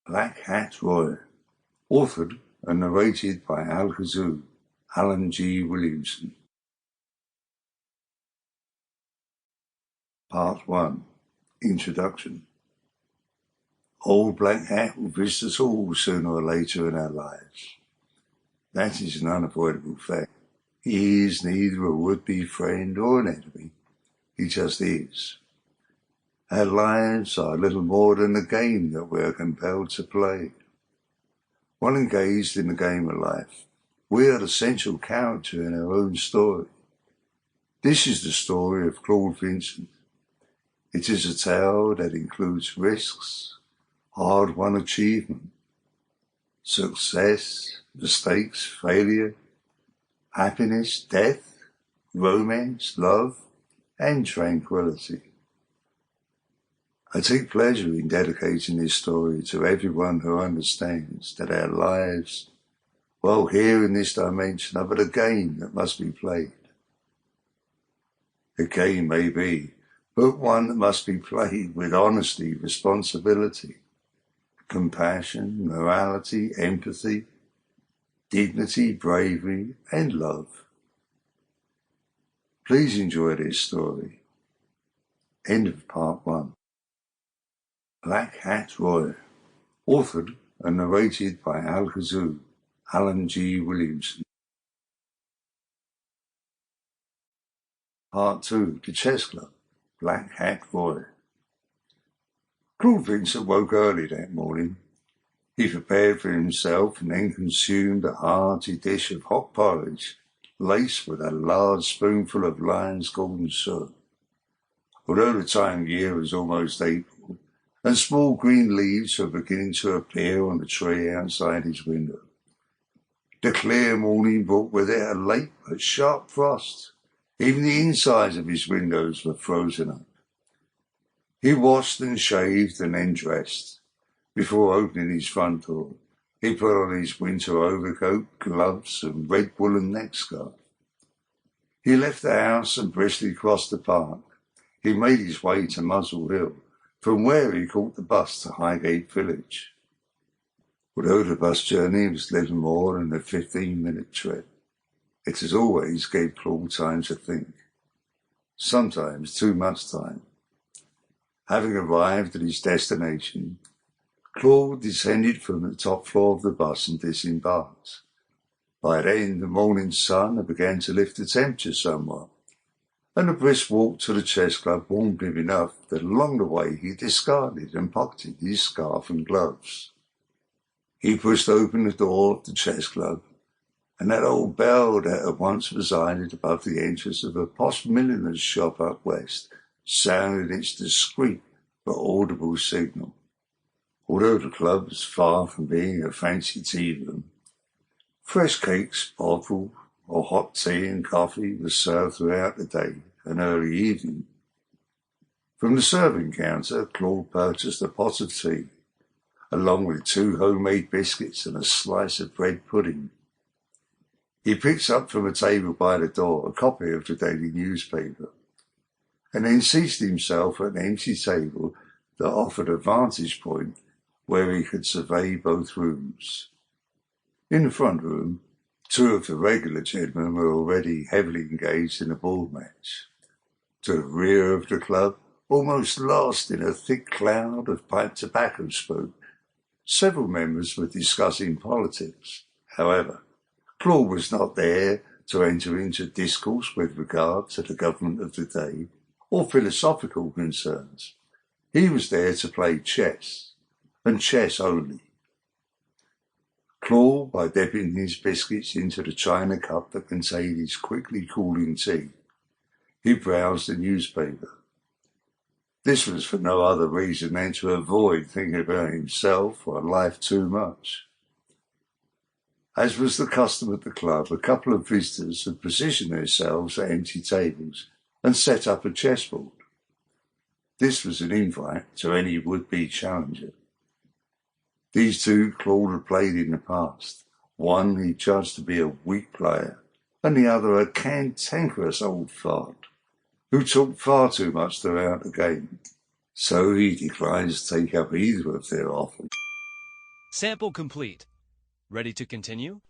Black Hat Roy, authored and narrated by Cazu, G Williamson. Part 1. Introduction. Old Black Hat will visit us all sooner or later in our lives. That is an unavoidable fact. He is neither a would-be friend or an enemy. He just is. Our lives are little more than a game that we are compelled to play. While engaged in the game of life, we are the central character in our own story. This is the story of Claude Vincent. It is a tale that includes risks, hard-won achievement, success, mistakes, failure, happiness, death, romance, love, and tranquility. I take pleasure in dedicating this story to everyone who understands that our lives, while here in this dimension, are but a game that must be played. A game may be, but one that must be played with honesty, responsibility, compassion, morality, empathy, dignity, bravery, and love. Please enjoy this story. End of part 1. Black Hat Roy, authored and narrated by Cazu, G Williamson. Part 2. The Chess Club, Black Hat Roy. Claude Vincent woke early that morning. He prepared for himself and then consumed a hearty dish of hot porridge, laced with a large spoonful of lion's golden syrup. Although the time of year was almost April, and small green leaves were beginning to appear on the tree outside his window, the clear morning brought with it a late but sharp frost. Even the insides of his windows were frozen up. He washed and shaved and then dressed. Before opening his front door, he put on his winter overcoat, gloves, and red woolen neck scarf. He left the house and briskly crossed the park. He made his way to Muswell Hill, from where he caught the bus to Highgate Village. Although the bus journey was little more than a 15-minute trip, it as always gave Claude time to think. Sometimes too much time. Having arrived at his destination, Claude descended from the top floor of the bus and disembarked. By then, the morning sun had begun to lift the temperature somewhat, and a brisk walk to the chess club warmed him enough that along the way he discarded and pocketed his scarf and gloves. He pushed open the door of the chess club, and that old bell that had once resided above the entrance of a posh milliner's shop up west sounded its discreet but audible signal. Although the club was far from being a fancy tea room, fresh cakes, bottled, or hot tea and coffee was served throughout the day and early evening. From the serving counter, Claude purchased a pot of tea, along with 2 homemade biscuits and a slice of bread pudding. He picked up from a table by the door a copy of the daily newspaper, and then seated himself at an empty table that offered a vantage point where he could survey both rooms. In the front room, 2 of the regular gentlemen were already heavily engaged in a ball match. To the rear of the club, almost lost in a thick cloud of pipe tobacco smoke, several members were discussing politics. However, Claude was not there to enter into discourse with regard to the government of the day or philosophical concerns. He was there to play chess, and chess only. Claude, by dipping his biscuits into the china cup that contained his quickly cooling tea, he browsed the newspaper. This was for no other reason than to avoid thinking about himself or life too much. As was the custom at the club, a couple of visitors had positioned themselves at empty tables and set up a chessboard. This was an invite to any would-be challenger. These 2 Claude had played in the past. One he judged to be a weak player, and the other a cantankerous old fart, who talked far too much throughout the game. So he declined to take up either of their offers. Sample complete. Ready to continue?